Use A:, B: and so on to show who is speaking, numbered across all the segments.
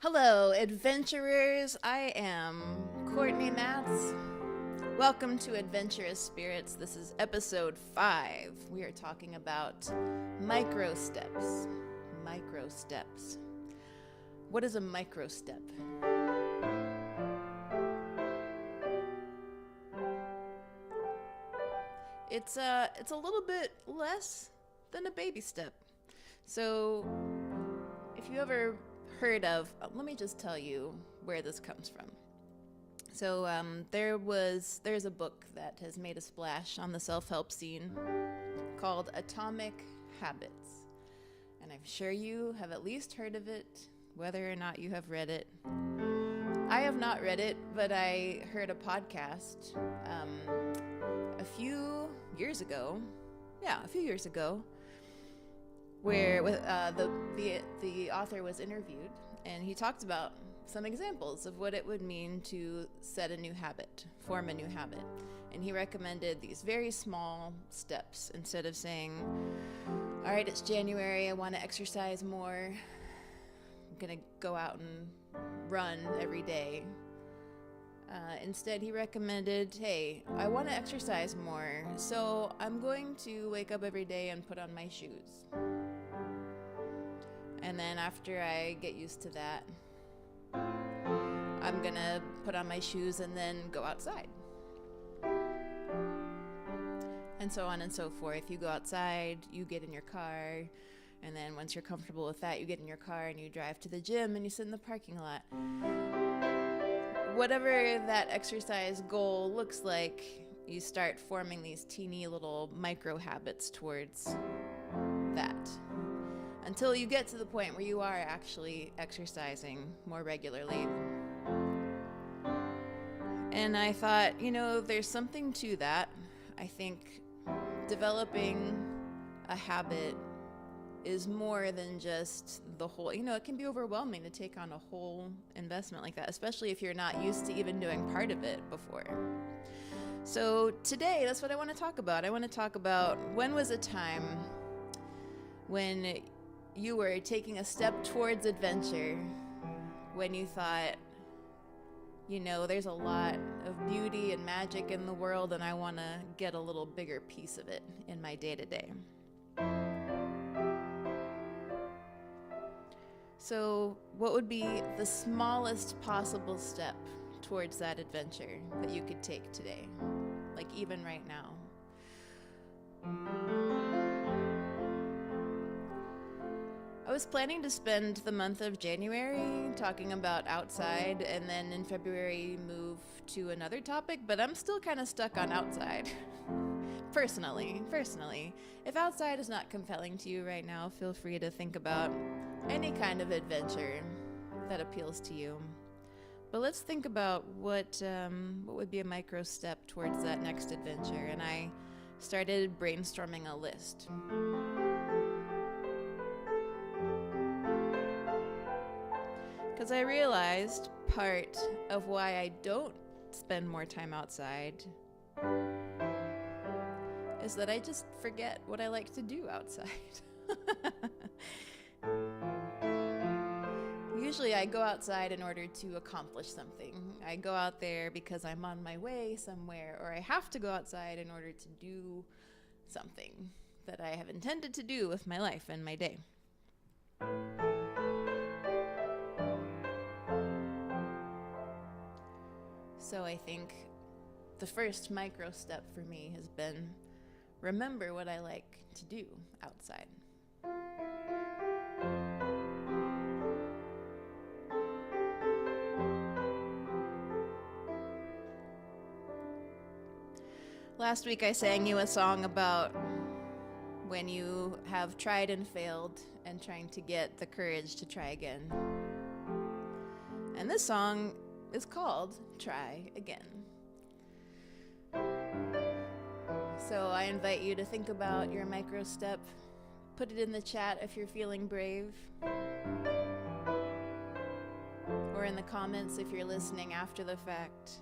A: Hello, adventurers. I am Cortney Matz. Welcome to Adventurous Spirits. This is episode 5. We are talking about micro steps. Micro steps. What is a micro step? It's a little bit less than a baby step. So, if you ever heard of, let me just tell you where this comes from. So there's a book that has made a splash on the self-help scene called Atomic Habits. And I'm sure you have at least heard of it, whether or not you have read it. I have not read it, but I heard a podcast a few years ago, where the author was interviewed, and he talked about some examples of what it would mean to set a new habit, form a new habit. And he recommended these very small steps. Instead of saying, all right, it's January, I want to exercise more, I'm going to go out and run every day. Instead, he recommended, hey, I want to exercise more, so I'm going to wake up every day and put on my shoes. And then after I get used to that, I'm gonna put on my shoes and then go outside. And so on and so forth. You go outside, you get in your car, and then once you're comfortable with that, you get in your car and you drive to the gym and you sit in the parking lot. Whatever that exercise goal looks like, you start forming these teeny little micro habits towards that, until you get to the point where you are actually exercising more regularly. And I thought, there's something to that. I think developing a habit is more than just the whole, it can be overwhelming to take on a whole investment like that, especially if you're not used to even doing part of it before. So today, that's what I want to talk about. I want to talk about when was a time when you were taking a step towards adventure, when you thought, there's a lot of beauty and magic in the world, and I want to get a little bigger piece of it in my day-to-day. So what would be the smallest possible step towards that adventure that you could take today, like even right now? I was planning to spend the month of January talking about outside, and then in February move to another topic, but I'm still kind of stuck on outside. Personally. If outside is not compelling to you right now, feel free to think about any kind of adventure that appeals to you. But let's think about what would be a micro step towards that next adventure, and I started brainstorming a list. Because I realized part of why I don't spend more time outside is that I just forget what I like to do outside. Usually I go outside in order to accomplish something. I go out there because I'm on my way somewhere, or I have to go outside in order to do something that I have intended to do with my life and my day. So I think the first micro step for me has been remember what I like to do outside. Last week I sang you a song about when you have tried and failed and trying to get the courage to try again. And this song is called Try Again. So I invite you to think about your micro step. Put it in the chat if you're feeling brave, or in the comments if you're listening after the fact.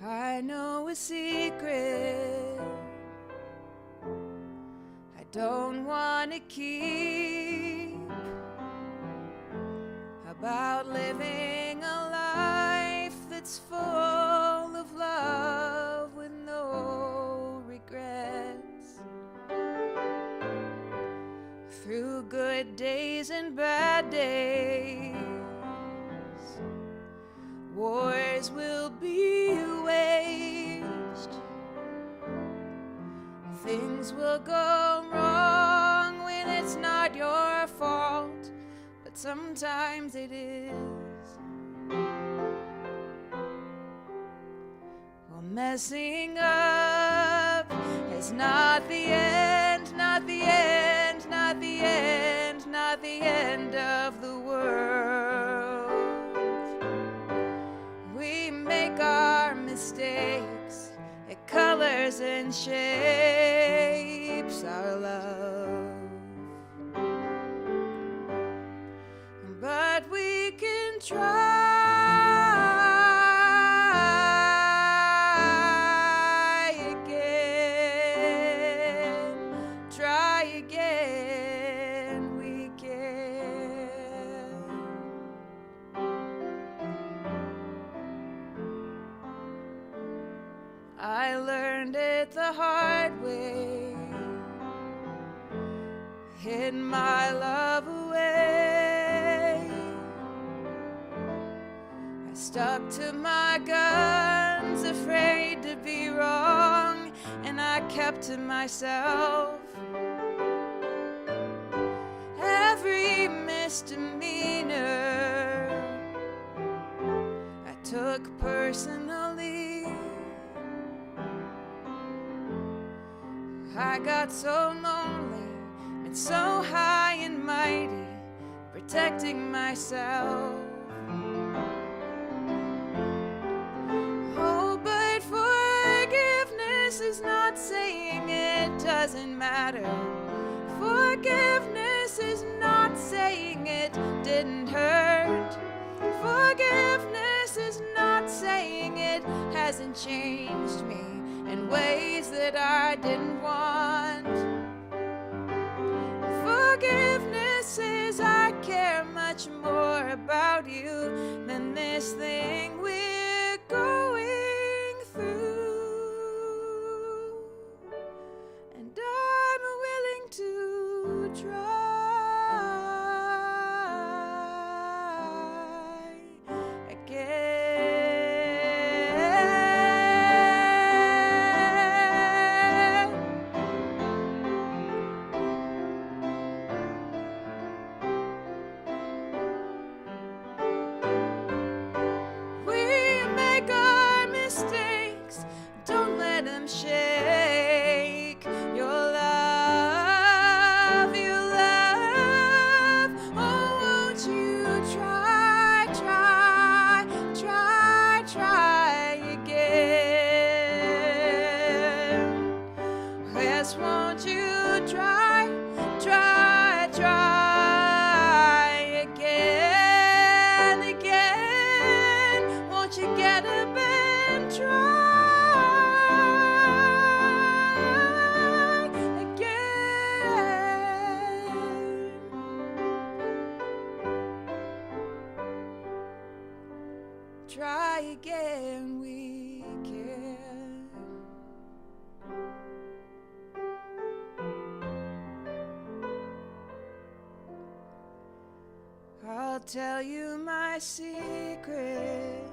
A: I know a secret don't want to keep. How about living a life that's full of love with no regrets? Through good days and bad days, wars will be waged. Things will go wrong when it's not your fault, but sometimes it is. Well, messing up is not the end, not the end, not the end, not the end of the world. We make our mistakes, it colors and shapes our love. But we can try again, we can. I learned it the hard way, hid my love away. I stuck to my guns, afraid to be wrong, and I kept to myself. Every misdemeanor I took personally. I got so lonely and so high and mighty, protecting myself. Oh, but forgiveness is not saying it doesn't matter. Forgiveness is not saying it didn't hurt. Forgiveness is not saying it hasn't changed me in ways that I didn't want. Forgiveness is I care much more about you than this thing we're going through. And I'm willing to try again. Don't let them shake your love, your love. Oh, won't you try, try, try, try again? Yes, won't you try, try, try again, again? Won't you get up and try? Try again, we can. I'll tell you my secret.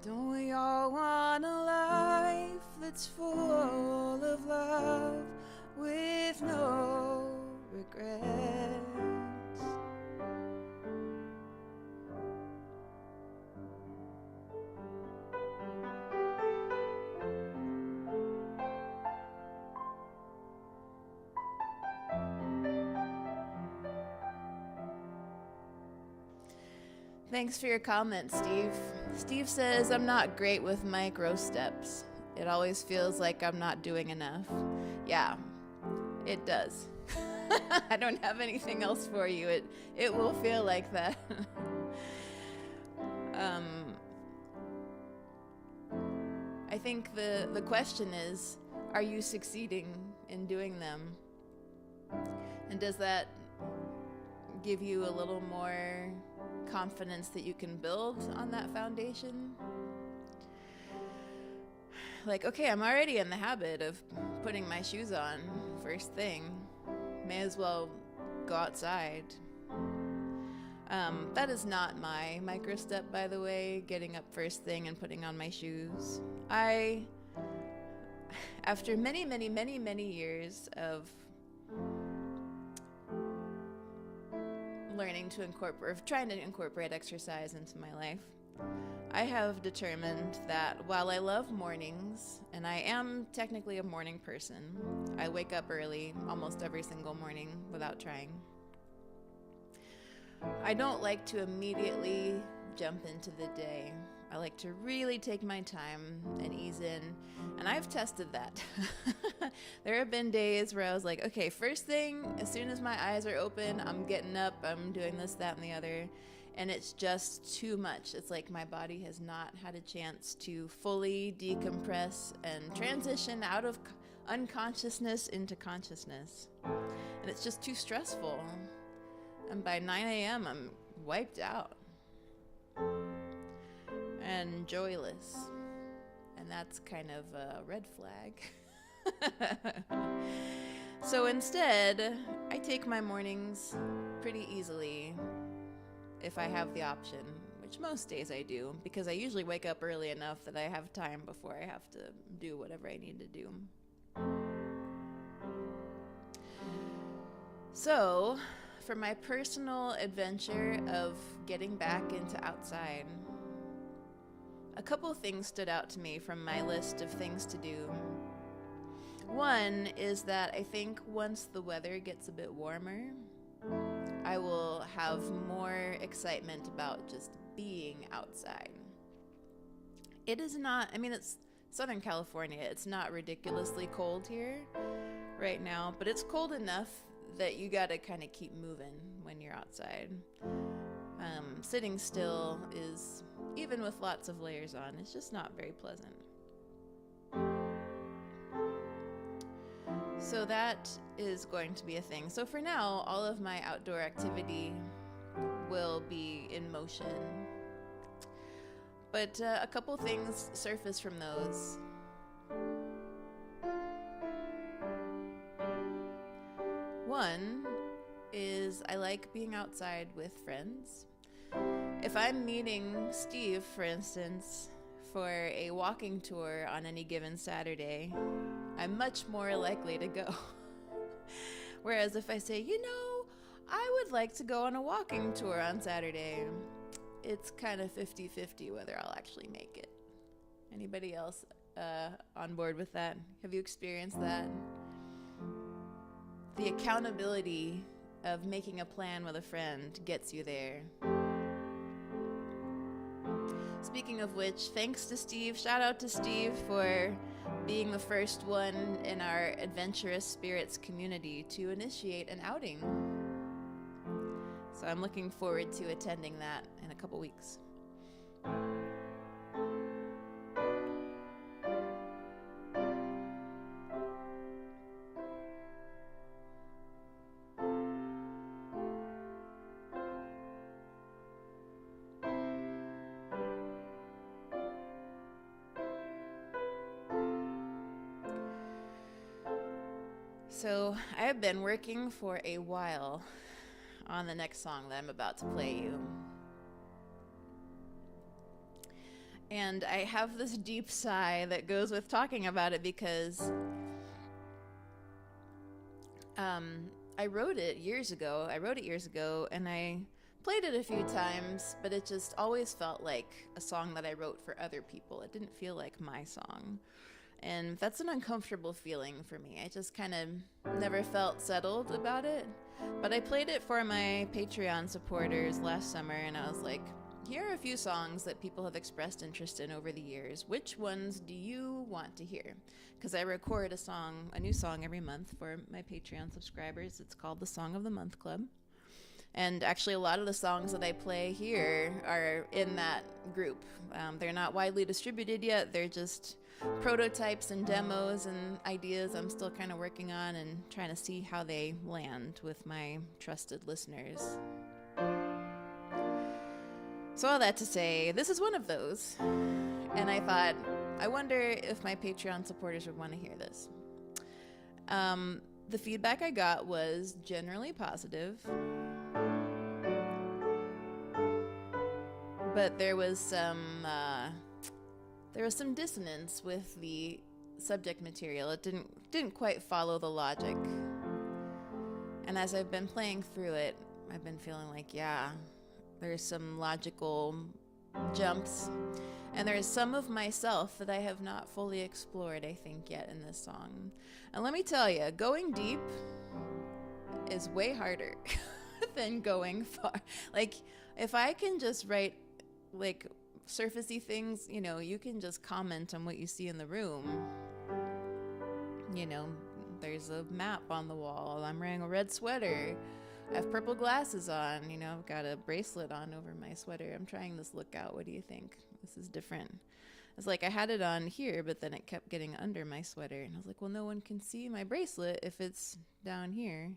A: Don't we all want a life that's full of love with no regrets?
B: Thanks for your comment, Steve. Steve says, I'm not great with micro steps. It always feels like I'm not doing enough. Yeah, it does. I don't have anything else for you. It will feel like that.
A: I think the question is, are you succeeding in doing them? And does that give you a little more confidence that you can build on that foundation? Like, okay, I'm already in the habit of putting my shoes on first thing. May as well go outside. That is not my micro step, by the way, getting up first thing and putting on my shoes. After many, many, many, many years of trying to incorporate exercise into my life, I have determined that while I love mornings, and I am technically a morning person, I wake up early almost every single morning without trying. I don't like to immediately jump into the day. I like to really take my time and ease in, and I've tested that. There have been days where I was like, okay, first thing, as soon as my eyes are open, I'm getting up, I'm doing this, that, and the other, and it's just too much. It's like my body has not had a chance to fully decompress and transition out of unconsciousness into consciousness, and it's just too stressful. And by 9 a.m., I'm wiped out and joyless. And that's kind of a red flag. So instead, I take my mornings pretty easily if I have the option, which most days I do, because I usually wake up early enough that I have time before I have to do whatever I need to do. So, for my personal adventure of getting back into outside, a couple things stood out to me from my list of things to do. One is that I think once the weather gets a bit warmer, I will have more excitement about just being outside. It is not, it's Southern California. It's not ridiculously cold here right now, but it's cold enough that you gotta kind of keep moving when you're outside. Sitting still is, even with lots of layers on, it's just not very pleasant. So that is going to be a thing. So for now, all of my outdoor activity will be in motion. But a couple things surface from those. One is I like being outside with friends. If I'm meeting Steve, for instance, for a walking tour on any given Saturday, I'm much more likely to go. Whereas if I say, I would like to go on a walking tour on Saturday, it's kind of 50-50 whether I'll actually make it. Anybody else on board with that? Have you experienced that? The accountability of making a plan with a friend gets you there. Speaking of which, thanks to Steve, shout out to Steve for being the first one in our Adventurous Spirits community to initiate an outing. So I'm looking forward to attending that in a couple weeks. So I have been working for a while on the next song that I'm about to play you. And I have this deep sigh that goes with talking about it because I wrote it years ago, and I played it a few times, but it just always felt like a song that I wrote for other people. It didn't feel like my song. And that's an uncomfortable feeling for me. I just kind of never felt settled about it. But I played it for my Patreon supporters last summer, and I was like, here are a few songs that people have expressed interest in over the years. Which ones do you want to hear? Because I record a new song every month for my Patreon subscribers. It's called the Song of the Month Club. And actually, a lot of the songs that I play here are in that group. They're not widely distributed yet. They're just prototypes and demos and ideas I'm still kind of working on and trying to see how they land with my trusted listeners. So all that to say, this is one of those. And I thought, I wonder if my Patreon supporters would want to hear this. The feedback I got was generally positive. But there was some dissonance with the subject material. It didn't quite follow the logic. And as I've been playing through it, I've been feeling like, yeah, there's some logical jumps. And there's some of myself that I have not fully explored, I think, yet in this song. And let me tell you, going deep is way harder than going far. Like, if I can just write, like, surfacey things, you know, you can just comment on what you see in the room. You know, there's a map on the wall. I'm wearing a red sweater. I have purple glasses on. You know, I've got a bracelet on over my sweater. I'm trying this look out. What do you think? This is different. It's like I had it on here, but then it kept getting under my sweater. And I was like, well, no one can see my bracelet if it's down here.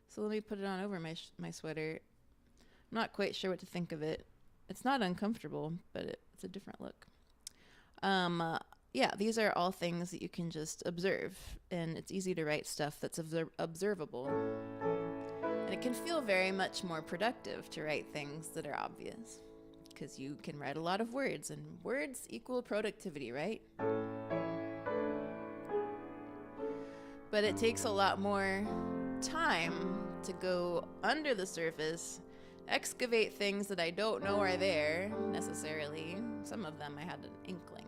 A: So let me put it on over my sweater. I'm not quite sure what to think of it. It's not uncomfortable, but it's a different look. Yeah, these are all things that you can just observe, and it's easy to write stuff that's observable. And it can feel very much more productive to write things that are obvious, because you can write a lot of words, and words equal productivity, right? But it takes a lot more time to go under the surface, excavate things that I don't know are there necessarily. Some of them I had an inkling.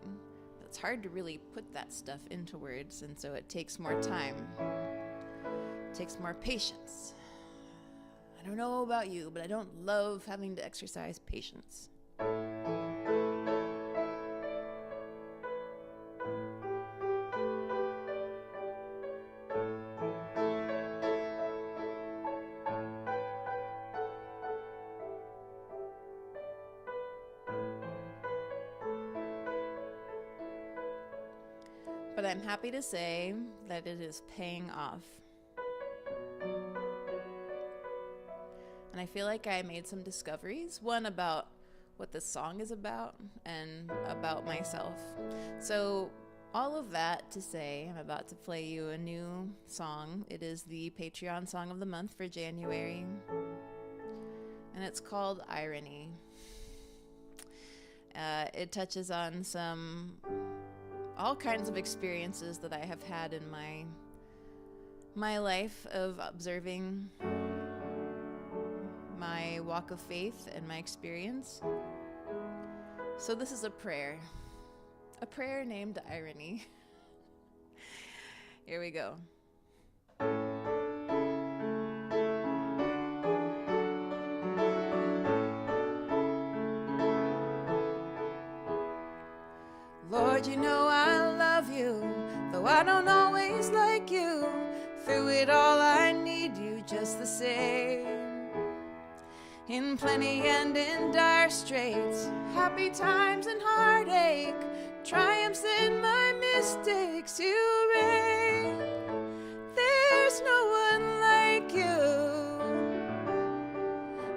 A: But it's hard to really put that stuff into words, and so it takes more time. It takes more patience. I don't know about you, but I don't love having to exercise patience. But I'm happy to say that it is paying off. And I feel like I made some discoveries. One about what this song is about and about myself. So all of that to say, I'm about to play you a new song. It is the Patreon song of the month for January. And it's called Irony. It touches on all kinds of experiences that I have had in my life of observing my walk of faith and my experience. So this is a prayer named Irony. Here we go. Lord, you know I love you, though I don't always like you. Through it all I need you just the same. In plenty and in dire straits, happy times and heartache, triumphs in my mistakes, you reign. There's no one like you.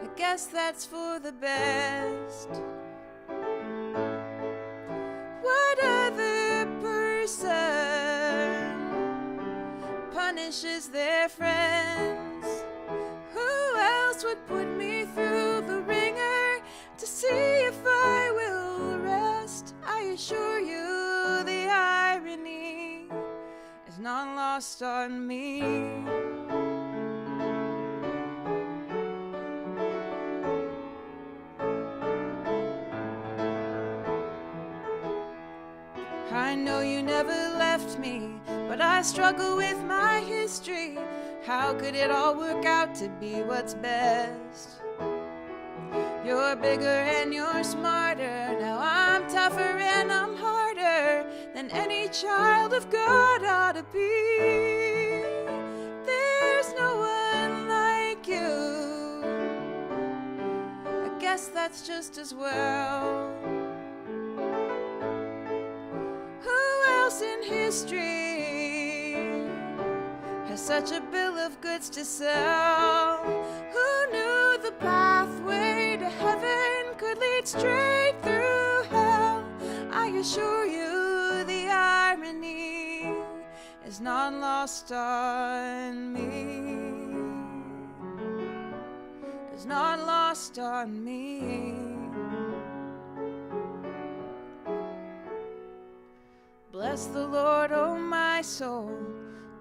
A: I guess that's for the best. What other person punishes their friends? Who else would put me through the ringer to see if I will rest? I assure you the irony is not lost on me. I know you never left me, but I struggle with my history. How could it all work out to be what's best? You're bigger and you're smarter. Now I'm tougher and I'm harder than any child of God ought to be. There's no one like you. I guess that's just as well. Who else
B: history has such a bill of goods to sell. Who knew the pathway to heaven could lead straight through hell? I assure you the irony is not lost on me. Is not lost on me. Bless the Lord, oh my soul.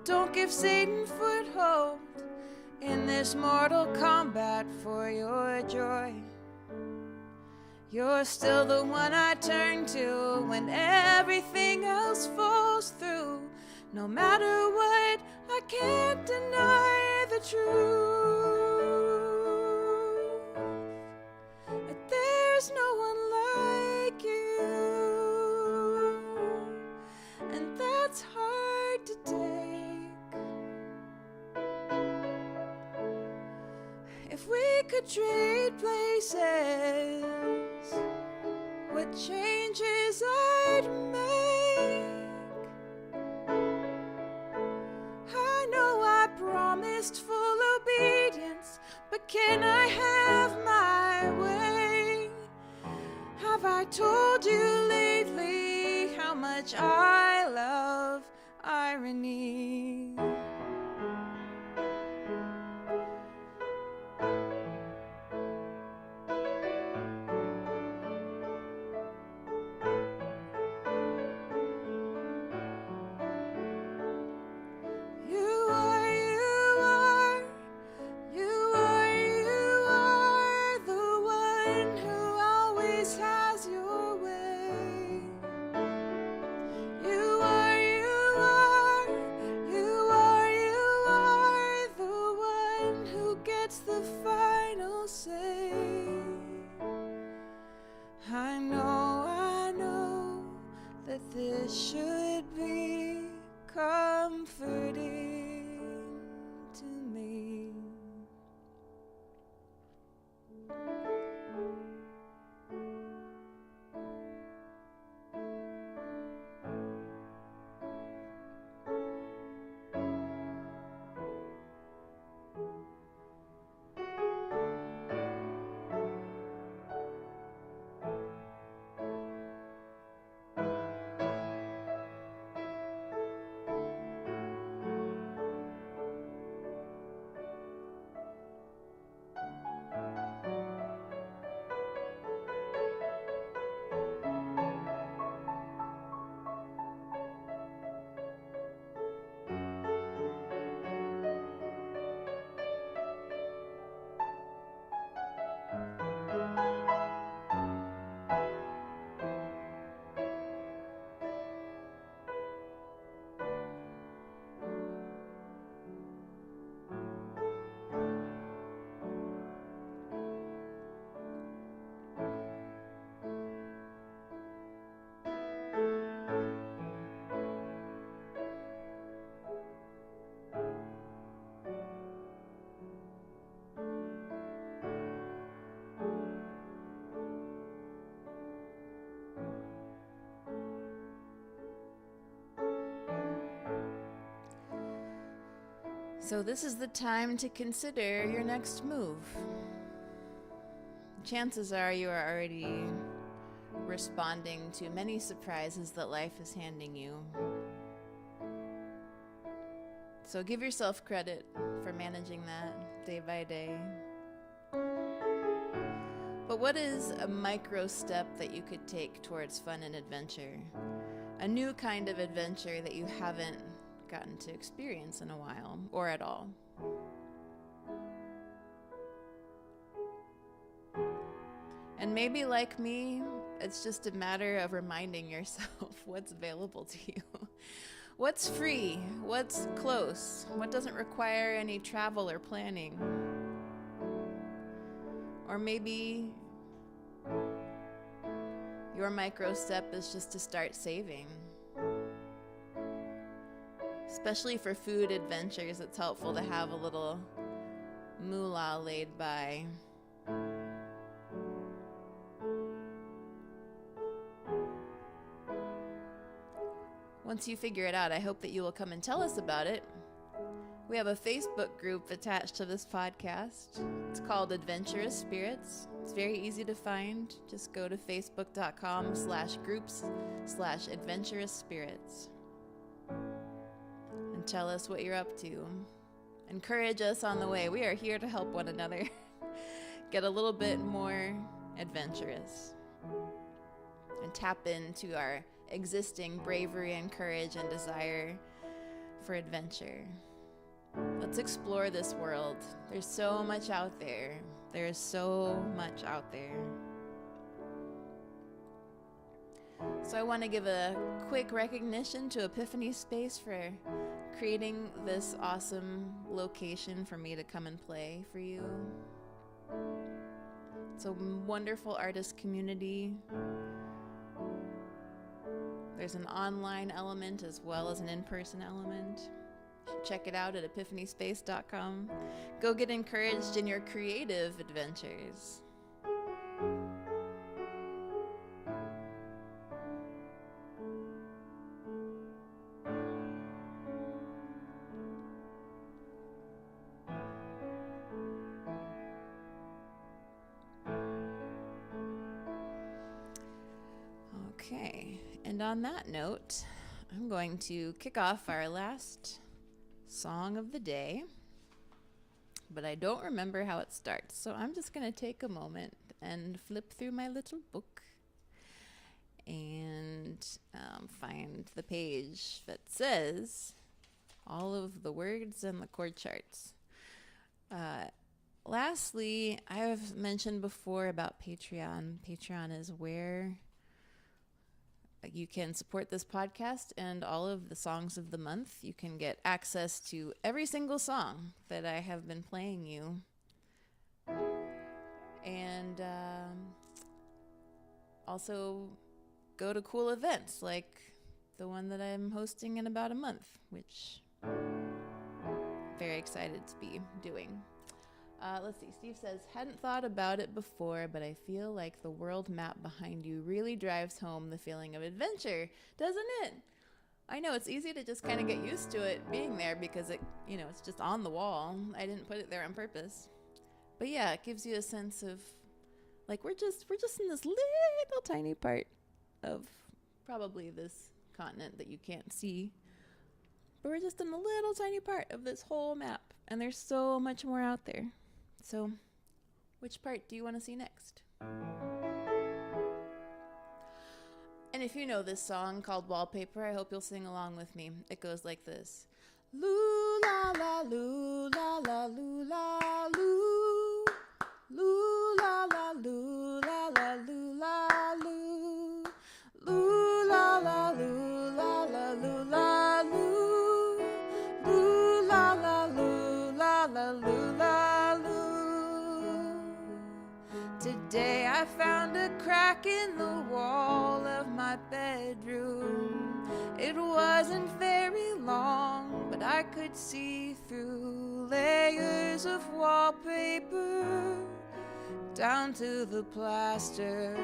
B: Don't give Satan foothold in this mortal combat for your joy. You're still the one I turn to when everything else falls through. No matter what, I can't deny the truth. That there's no one like you, and that's hard to take. If we could trade places, what changes I'd make. I know I promised full obedience, but can I have my way? Have I told you lately how much I love irony? This should be comforting to me. So this is the time to consider your next move. Chances are you are already responding to many surprises that life is handing you. So give yourself credit for managing that day by day. But what is a micro step that you could take towards fun and adventure? A new kind of adventure that you haven't gotten to experience in a while, or at all. And maybe like me, it's just a matter of reminding yourself what's available to you. What's free? What's close? What doesn't require any travel or planning? Or maybe your micro step is just to start saving. Especially for food adventures, it's helpful to have a little moolah laid by.
A: once you figure it out, I hope that you will come and tell us about it. We have a Facebook group attached to this podcast. It's called Adventurous Spirits. It's very easy to find. Just go to facebook.com/groups/adventurous spirits and tell us what you're up to. Encourage us on the way. We are here to help one another get a little bit more adventurous and tap into our existing bravery and courage and desire for adventure. Let's explore this world. There's so much out there. There's so much out there. So I want to give a quick recognition to Epiphany Space for creating this awesome location for me to come and play for you. It's a wonderful artist community. There's an online element as well as an in-person element. Check it out at epiphanyspace.com. Go get encouraged in your creative adventures. Okay, and on that note, I'm going to kick off our last song of the day, but I don't remember how it starts, so I'm just going to take a moment and flip through my little book and find the page that says all of the words and the chord charts. Lastly, I have mentioned before about Patreon. Patreon is where you can support this podcast and all of the songs of the month. You can get access to every single song that I have been playing you. And also go to cool events like the one that I'm hosting in about a month, which I'm very excited to be doing. Let's see, Steve says, hadn't thought about it before, but I feel like the world map behind you really drives home the feeling of adventure, doesn't it? I know, it's easy to just kind of get used to it being there because it's just on the wall. I didn't put it there on purpose. But yeah, it gives you a sense of, like, we're just in this little tiny part of probably this continent that you can't see. But we're just in a little tiny part of this whole map, and there's so much more out there. So, which part do you want to see next? And if you know this song called Wallpaper, I hope you'll sing along with me. It goes like this. Loo la la loo la la loo la loo. Loo la la loo la la loo la loo. Loo la la loo la la loo la loo. Loo la la loo la la loo la loo. Today I found a crack in the wall of my bedroom. It wasn't very long, but I could see through layers of wallpaper down to the plaster.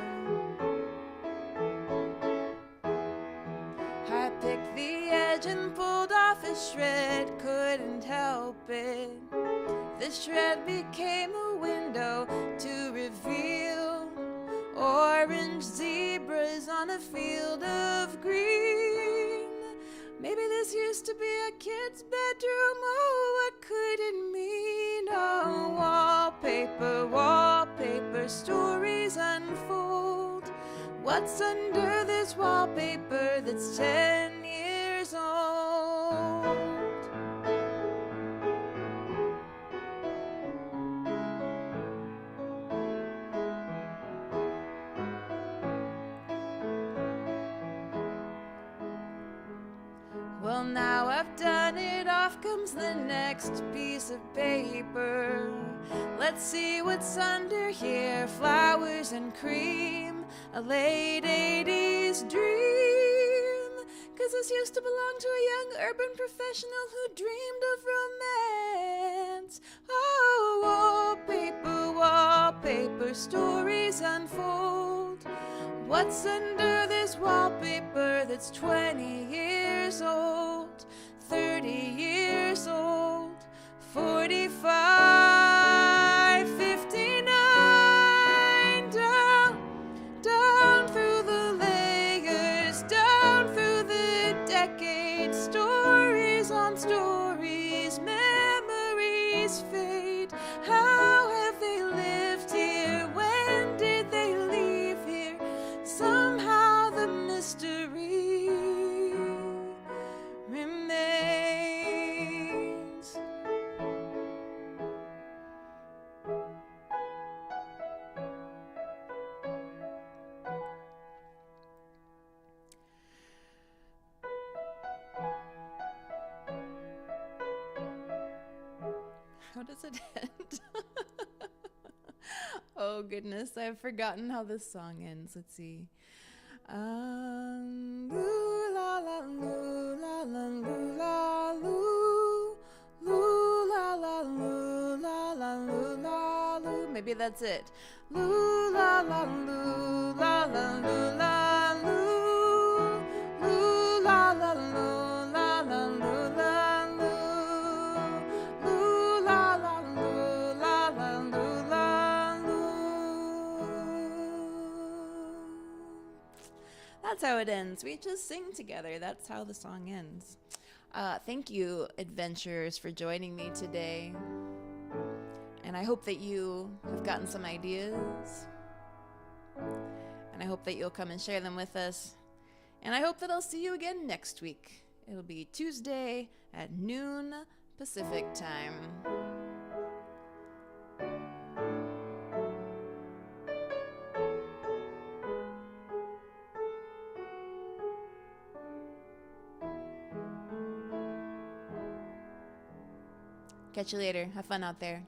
A: I picked the edge and pulled off a shred, couldn't help it. The shred became a window to reveal orange zebras on a field of green. Maybe this used to be a kid's bedroom. Oh, what could it mean? Oh, wallpaper, wallpaper, stories unfold. What's under this wallpaper that's 10 years old? Well, now I've done it, off comes the next piece of paper. Let's see what's under here. Flowers and cream, a late 80s dream. 'Cause this used to belong to a young urban professional who dreamed of romance. Oh, wallpaper, wallpaper, stories unfold.
B: What's under this wallpaper that's 20 years old, 30 years old, 45, 59, down through the layers, down through the decades, stories on stories, memories fade. How have they lived here? When did they leave here? Somehow the mystery remains. How does it end? Oh goodness, I've forgotten how this song ends. Let's see. Loo la la loo la la loo la loo, loo la la loo la la loo la loo. Maybe that's it. Loo la la loo la la loo la loo, loo la la loo la la loo la loo, loo la la loo la la loo la loo. That's how it ends. We just sing together. That's how the song ends. Thank you, adventurers, for joining me today. And I hope that you have gotten some ideas. And I hope that you'll come and share them with us. And I hope that I'll see you again next week. It'll be Tuesday at noon Pacific time. Catch you later. Have fun out there.